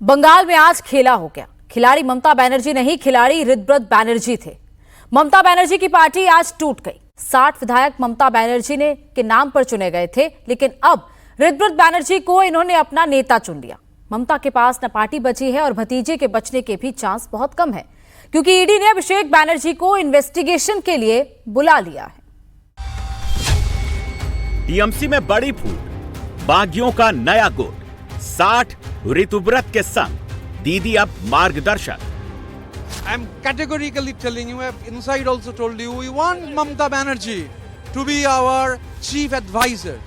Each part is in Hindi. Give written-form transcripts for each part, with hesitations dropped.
बंगाल में आज खेला हो गया। खिलाड़ी ममता बनर्जी नहीं, खिलाड़ी ऋतव्रत बनर्जी थे। ममता बनर्जी की पार्टी आज टूट गई। 60 विधायक ममता बनर्जी ने के नाम पर चुने गए थे, लेकिन अब ऋतव्रत बनर्जी को इन्होंने अपना नेता चुन लिया। ममता के पास न पार्टी बची है और भतीजे के बचने के भी चांस बहुत कम है, क्योंकि ईडी ने अभिषेक बनर्जी को इन्वेस्टिगेशन के लिए बुला लिया है। टीएमसी में बड़ी फूट, बागियों का नया गुट। 60 ऋतव्रत के संग दीदी अब मार्गदर्शक। I'm categorically telling you, inside also told you, we want Mamata Banerjee to be our chief advisor,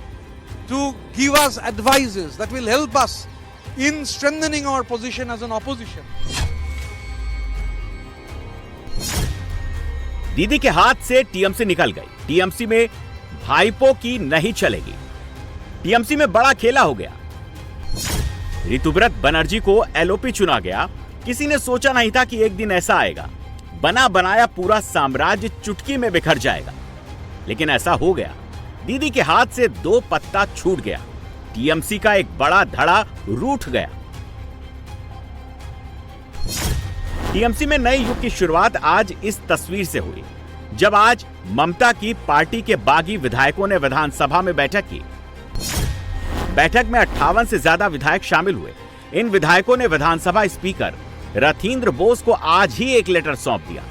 to give us advices that will help us in strengthening our position as an opposition. दीदी के हाथ से टीएमसी निकल गई। टीएमसी में भाईपो की नहीं चलेगी। टीएमसी में बड़ा खेला हो गया। ऋतव्रत बनर्जी को एलओपी चुना गया। किसी ने सोचा नहीं था कि एक दिन ऐसा आएगा, बना बनाया पूरा साम्राज्य चुटकी में बिखर जाएगा, लेकिन ऐसा हो गया। दीदी के हाथ से 2 पत्ता छूट गया। टीएमसी का एक बड़ा धड़ा रूठ गया। टीएमसी में नए युग की शुरुआत आज इस तस्वीर से हुई, जब आज ममता की पार्टी के बागी विधायकों ने विधानसभा में बैठक की। बैठक में 58 से ज्यादा विधायक शामिल हुए। इन विधायकों ने विधानसभा स्पीकर रथींद्र बोस को आज ही एक लेटर सौंप दिया।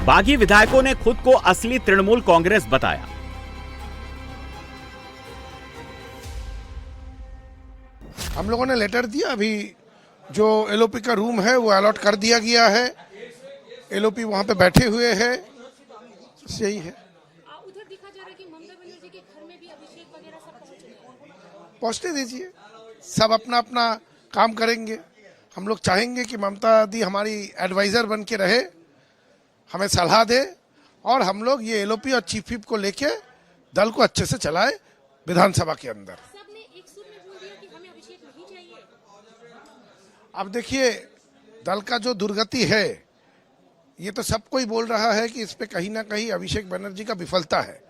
बागी विधायकों ने खुद को असली तृणमूल कांग्रेस बताया। हम लोगों ने लेटर दिया, अभी जो एलओपी का रूम है वो अलॉट कर दिया गया है। एलओपी वहां पे बैठे हुए हैं, यही है। उधर दिखा जा रहा है कि ममता बनर्जी के घर में भी अभिषेक वगैरह सब पहुंचने दीजिए, सब अपना अपना काम करेंगे। हम लोग चाहेंगे कि ममता दी हमारी एडवाइजर बन के रहे, हमें सलाह दे, और हम लोग ये एलओपी और चीफ व्हिप को लेके दल को अच्छे से चलाए विधानसभा के अंदर। सबने एक सुर में बोल दिया कि हमें अभिषेक नहीं चाहिए। अब देखिए, दल का जो दुर्गति है, ये तो सब कोई बोल रहा है कि इस पे कहीं ना कहीं अभिषेक बनर्जी का विफलता है।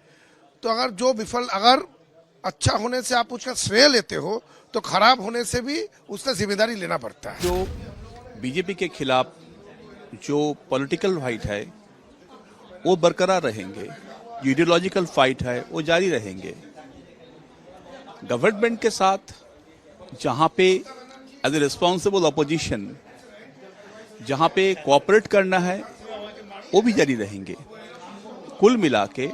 तो अगर अच्छा होने से आप उसका श्रेय लेते हो, तो खराब होने से भी उसका जिम्मेदारी लेना पड़ता है। जो बीजेपी के खिलाफ जो पॉलिटिकल फाइट है वो बरकरार रहेंगे, जो आइडियोलॉजिकल फाइट है वो जारी रहेंगे। गवर्नमेंट के साथ जहां पे एज ए रिस्पॉन्सिबल अपोजिशन जहां पे कोऑपरेट करना है वो भी जारी रहेंगे। कुल मिला के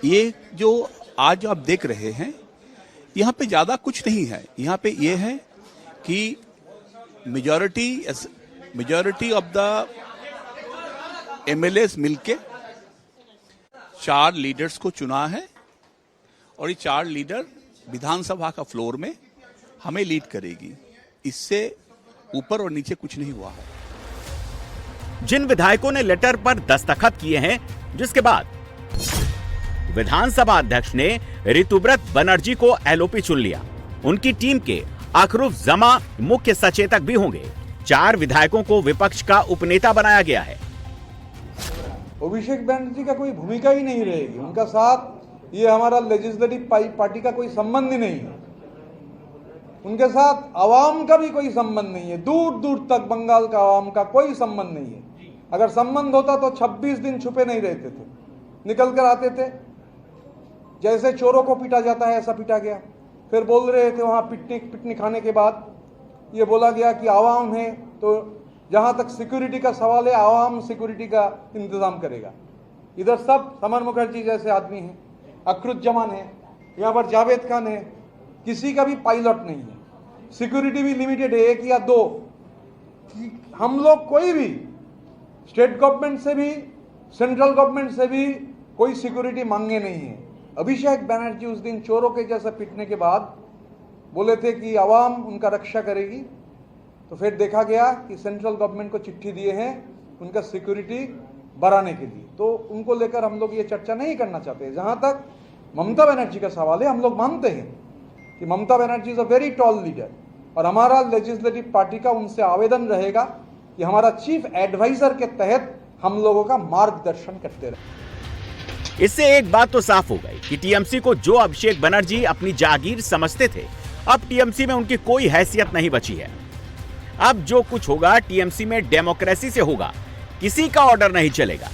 ये जो आज आप देख रहे हैं, यहाँ पे ज्यादा कुछ नहीं है। यहाँ पे ये है कि मेजॉरिटी ऑफ द एमएलएस मिलके 4 लीडर्स को चुना है, और ये 4 लीडर विधानसभा का फ्लोर में हमें लीड करेगी। इससे ऊपर और नीचे कुछ नहीं हुआ है। जिन विधायकों ने लेटर पर दस्तखत किए हैं, जिसके बाद विधानसभा अध्यक्ष ने ऋतव्रत बनर्जी को एलओपी चुन लिया। उनकी टीम के अखरुफ जमा मुख्य सचेतक भी होंगे। 4 विधायकों को विपक्ष का उपनेता बनाया गया है। अभिषेक बनर्जी का कोई भूमिका ही नहीं रहेगी। उनका साथ ये हमारा लेजिस्लेटिव पार्टी का कोई संबंध ही नहीं है। उनके साथ आवाम का भी कोई संबंध नहीं है। दूर दूर तक बंगाल का आवाम का कोई संबंध नहीं है। अगर संबंध होता तो 26 दिन छुपे नहीं रहते थे, निकल कर आते थे। जैसे चोरों को पीटा जाता है ऐसा पीटा गया। फिर बोल रहे थे वहां पिकनिक खाने के बाद ये बोला गया कि आवाम है, तो जहां तक सिक्योरिटी का सवाल है, आवाम सिक्योरिटी का इंतजाम करेगा। इधर सब समर मुखर्जी जैसे आदमी हैं, अखरुफ जमान है, यहाँ पर जावेद खान है। किसी का भी पायलट नहीं है। सिक्योरिटी भी लिमिटेड है, 1 या 2। हम लोग कोई भी स्टेट गवर्नमेंट से भी सेंट्रल गवर्नमेंट से भी कोई सिक्योरिटी मांगे नहीं है। अभिषेक बनर्जी उस दिन चोरों के जैसा पीटने के बाद बोले थे कि आवाम उनका रक्षा करेगी, तो फिर देखा गया कि सेंट्रल गवर्नमेंट को चिट्ठी दिए हैं उनका सिक्योरिटी बढ़ाने के लिए। तो उनको लेकर हम लोग ये चर्चा नहीं करना चाहते। जहां तक ममता बनर्जी का सवाल है, हम लोग मानते हैं कि Mamata Banerjee is a very tall leader, और हमारा लेजिस्लेटिव पार्टी का उनसे आवेदन रहेगा कि हमारा चीफ एडवाइजर के तहत हम लोगों का मार्गदर्शन करते रहे। इससे एक बात तो साफ हो गई कि टीएमसी को जो अभिषेक बनर्जी अपनी जागीर समझते थे, अब टीएमसी में उनकी कोई हैसियत नहीं बची है। अब जो कुछ होगा टीएमसी में डेमोक्रेसी से होगा, किसी का ऑर्डर नहीं चलेगा।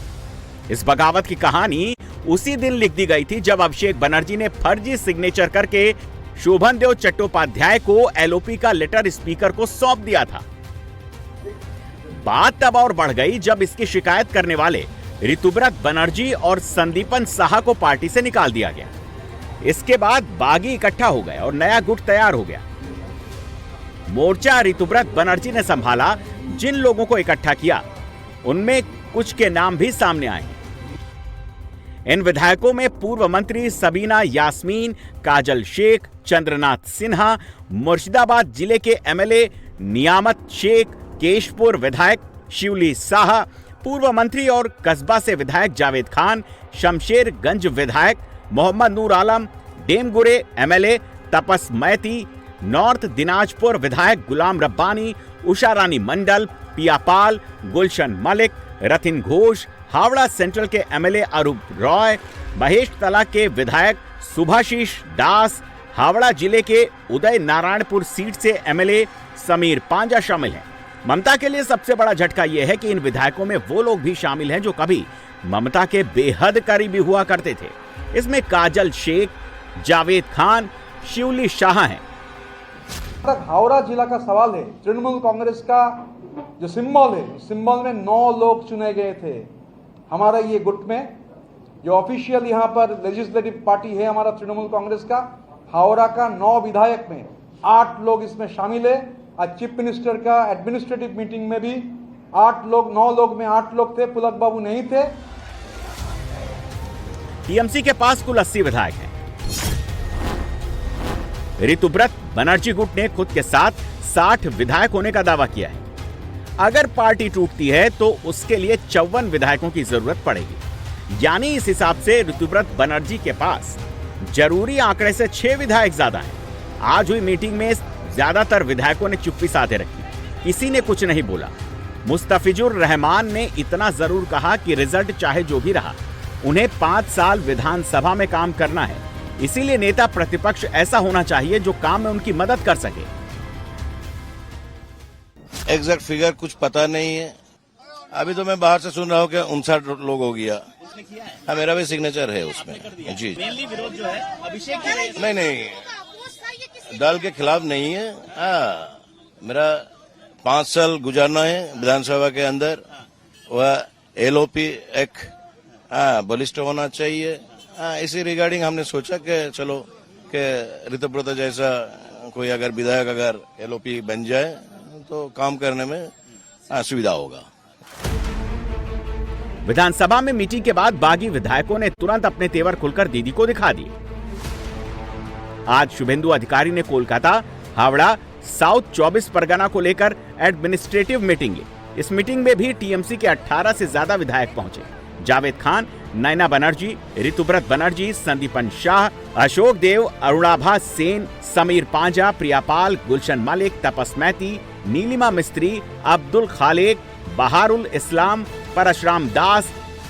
इस बगावत की कहानी उसी दिन लिख दी गई थी जब अभिषेक बनर्जी ने फर्जी सिग्नेचर करके शोभन देव चट्टोपाध्याय को एलओपी का लेटर स्पीकर को सौंप दिया था। बात तब और बढ़ गई जब इसकी शिकायत करने वाले ऋतुव्रत बनर्जी और संदीपन साहा को पार्टी से निकाल दिया गया। इसके बाद बागी इकट्ठा हो गए और नया गुट तैयार हो गया। मोर्चा ऋतुव्रत बनर्जी ने संभाला। जिन लोगों को इकट्ठा किया उनमें कुछ के नाम भी सामने आए। इन विधायकों में पूर्व मंत्री सबीना यास्मीन, काजल शेख, चंद्रनाथ सिन्हा, मुर्शिदाबाद जिले के एमएलए नियामत शेख, केशपुर विधायक शिवली साहा, पूर्व मंत्री और कस्बा से विधायक जावेद खान, शमशेरगंज विधायक मोहम्मद नूर आलम, डेमगुरे एमएलए तपस मैती, नॉर्थ दिनाजपुर विधायक गुलाम रब्बानी, उषा रानी मंडल, पियापाल, गुलशन मलिक, रतिन घोष, हावड़ा सेंट्रल के एमएलए अरूप रॉय, महेश तला के विधायक सुभाशीष दास, हावड़ा जिले के उदय नारायणपुर सीट से एमएलए समीर पांजा शामिल हैं। ममता के लिए सबसे बड़ा झटका यह है कि इन विधायकों में वो लोग भी शामिल हैं जो कभी ममता के बेहद करीबी हुआ करते थे। इसमें काजल शेख, जावेद खान, शिवली शाह हैं। हावड़ा जिला का सवाल है, तृणमूल कांग्रेस का जो सिंबल है, सिंबल में 9 लोग चुने गए थे हमारा ये गुट में। जो ऑफिशियल यहाँ पर लेजिस्लेटिव पार्टी है हमारा तृणमूल कांग्रेस का, हावड़ा का 9 विधायक में 8 लोग इसमें शामिल है। आज चीफ मिनिस्टर का एडमिनिस्ट्रेटिव मीटिंग में भी 9 लोग में 8 लोग थे, पुलक बाबू नहीं थे। टीएमसी के पास कुल 80 विधायक हैं। ऋतुव्रत बनर्जी गुट ने खुद के साथ 60 विधायक होने का दावा किया है। अगर पार्टी टूटती है तो उसके लिए 54 विधायकों की जरूरत पड़ेगी। यानी इस हिसाब से ऋतुव्रत बनर्जी के पास जरूरी आंकड़े से 6 विधायक ज्यादा हैं। आज हुई मीटिंग में ज्यादातर विधायकों ने चुप्पी साधे रखी, किसी ने कुछ नहीं बोला। मुस्तफिजुर रहमान ने इतना जरूर कहा कि रिजल्ट चाहे जो भी रहा, उन्हें 5 साल विधानसभा में काम करना है, इसीलिए नेता प्रतिपक्ष ऐसा होना चाहिए जो काम में उनकी मदद कर सके। एग्जैक्ट फिगर कुछ पता नहीं है। अभी तो मैं बाहर से सुन रहा हूँ कि 59 लोग हो गया। हाँ, मेरा भी सिग्नेचर है उसमें जी। विरोध जो है अभिषेक नहीं, दल के खिलाफ नहीं है। हाँ, मेरा 5 साल गुजारना है विधानसभा के अंदर। वह एलओपी एक बलिष्ठ होना चाहिए। इसी रिगार्डिंग हमने सोचा कि चलो कि ऋतुव्रत जैसा कोई अगर विधायक अगर एलओपी बन जाए तो काम करने में सुविधा होगा। विधानसभा में मीटिंग के बाद बागी विधायकों ने तुरंत अपने तेवर खुलकर दीदी को दिखा दिए। आज शुभेंदु अधिकारी ने कोलकाता, हावड़ा, साउथ 24 परगना को लेकर एडमिनिस्ट्रेटिव मीटिंग ली। इस मीटिंग में भी टीएमसी के 18 से ज्यादा विधायक पहुंचे। जावेद खान, नैना बनर्जी, ऋतुव्रत बनर्जी, संदीपन शाह, अशोक देव, अरुणाभा सेन, समीर पांजा, प्रियापाल, गुलशन मलिक, तपस मैती, नीलिमा मिस्त्री, अब्दुल खालेक, बहारुल इस्लाम, परशुराम दास,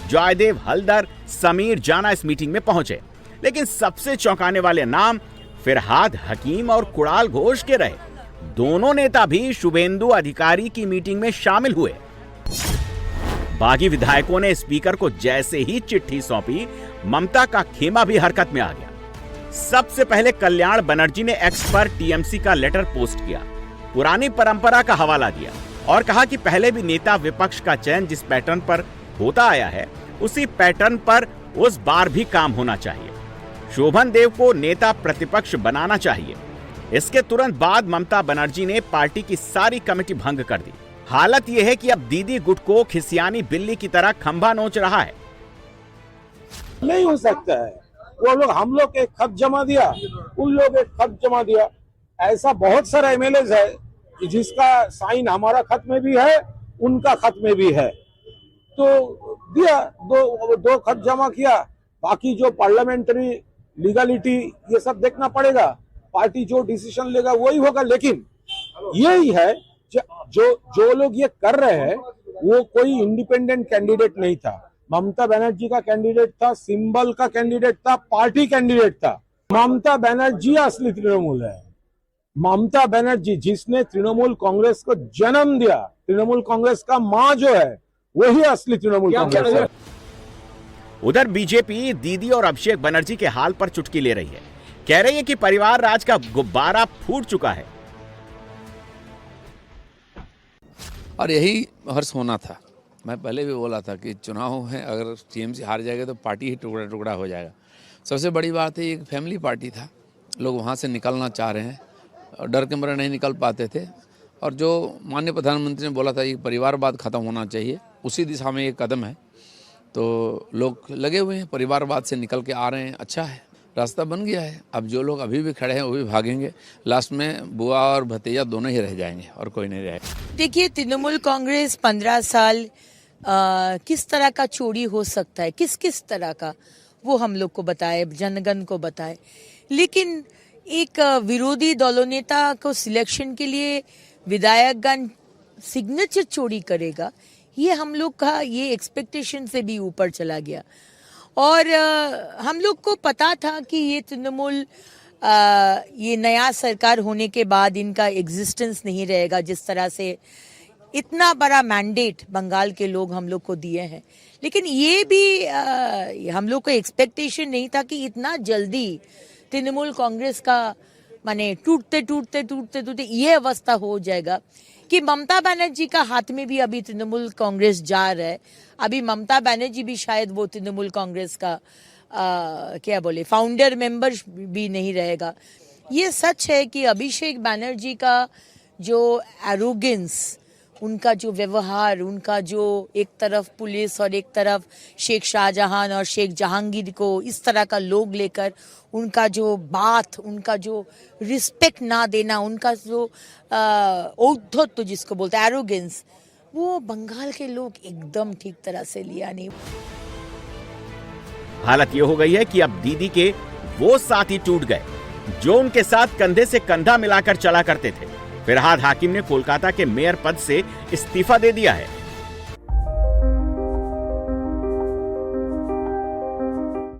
जयदेव हल्दर, समीर जाना इस मीटिंग में पहुंचे। लेकिन सबसे चौंकाने वाले नाम फिरहाद हकीम और कुणाल घोष के रहे। दोनों नेता भी शुभेंदु अधिकारी की मीटिंग में शामिल हुए। बागी विधायकों ने स्पीकर को जैसे ही चिट्ठी सौंपी, ममता का खेमा भी हरकत में आ गया। सबसे पहले कल्याण बनर्जी ने एक्स पर टीएमसी का लेटर पोस्ट किया, पुरानी परंपरा का हवाला दिया और कहा कि पहले भी नेता विपक्ष का चयन जिस पैटर्न पर होता आया है, उसी पैटर्न पर उस बार भी काम होना चाहिए। शोभन देव को नेता प्रतिपक्ष बनाना चाहिए। इसके तुरंत बाद ममता बनर्जी ने पार्टी की सारी कमेटी भंग कर दी। हालत यह है कि अब दीदी गुट को खिसियानी बिल्ली की तरह खंभा नोच रहा है। नहीं हो सकता है, वो लोग हम लोग एक खत जमा दिया, उन लोग एक खत जमा दिया। ऐसा बहुत सारा एमएलए है जिसका साइन हमारा खत में भी है, उनका खत में भी है, तो दिया, दो खत जमा किया। बाकी जो पार्लियामेंट्री लीगलिटी ये सब देखना पड़ेगा, पार्टी जो डिसीजन लेगा वही होगा। लेकिन यही है जो लोग ये कर रहे हैं वो कोई इंडिपेंडेंट कैंडिडेट नहीं था। ममता बनर्जी का कैंडिडेट था, सिंबल का कैंडिडेट था, पार्टी कैंडिडेट था। ममता बनर्जी असली तृणमूल है। ममता बनर्जी जिसने तृणमूल कांग्रेस को जन्म दिया, तृणमूल कांग्रेस का माँ जो है वही असली तृणमूल कांग्रेस है। उधर बीजेपी दीदी और अभिषेक बनर्जी के हाल पर चुटकी ले रही है। कह रही है कि परिवार राज का गुब्बारा फूट चुका है। और यही हर्ष होना था। मैं पहले भी बोला था कि चुनाव है, अगर टीएमसी हार जाएगा तो पार्टी ही टुकड़ा टुकड़ा हो जाएगा। सबसे बड़ी बात है, एक फैमिली पार्टी था, लोग वहाँ से निकलना चाह रहे हैं और डर के मारे नहीं निकल पाते थे। और जो माननीय प्रधानमंत्री ने बोला था ये परिवारवाद खत्म होना चाहिए, उसी दिशा में एक कदम है। तो लोग लगे हुए हैं, परिवारवाद से निकल के आ रहे हैं, अच्छा है, रास्ता बन गया है। अब जो लोग अभी भी खड़े हैं वो भी भागेंगे, लास्ट में बुआ और भतीजा दोनों ही रह जाएंगे और कोई नहीं रहेगा। देखिए, तृणमूल कांग्रेस 15 साल किस तरह का चोरी हो सकता है, किस किस तरह का, वो हम लोग को बताए, जनगण को बताए। लेकिन एक विरोधी दलों नेता को सिलेक्शन के लिए विधायकगण सिग्नेचर चोरी करेगा, ये हम लोग का ये एक्सपेक्टेशन से भी ऊपर चला गया। और हम लोग को पता था कि ये तृणमूल ये नया सरकार होने के बाद इनका एग्जिस्टेंस नहीं रहेगा, जिस तरह से इतना बड़ा मैंडेट बंगाल के लोग हम लोग को दिए हैं। लेकिन ये भी हम लोग को एक्सपेक्टेशन नहीं था कि इतना जल्दी तृणमूल कांग्रेस का माने टूटते ये अवस्था हो जाएगा कि ममता बनर्जी का हाथ में भी अभी तृणमूल कांग्रेस जा रहा है। अभी ममता बनर्जी भी शायद वो तृणमूल कांग्रेस का क्या बोले फाउंडर मेंबर भी नहीं रहेगा। ये सच है कि अभिषेक बनर्जी का जो एरोगेंस, उनका जो व्यवहार, उनका जो एक तरफ पुलिस और एक तरफ शेख शाहजहां और शेख जहांगीर को इस तरह का लोग लेकर उनका जो बात, उनका जो रिस्पेक्ट ना देना, उनका जो औद्धत्य जिसको बोलते हैं एरोगेंस, वो बंगाल के लोग एकदम ठीक तरह से लिया नहीं। हालत ये हो गई है कि अब दीदी के वो साथी टूट गए जो उनके साथ कंधे से कंधा मिलाकर चला करते थे। फिरहाद हाकिम ने कोलकाता के मेयर पद से इस्तीफा दे दिया है।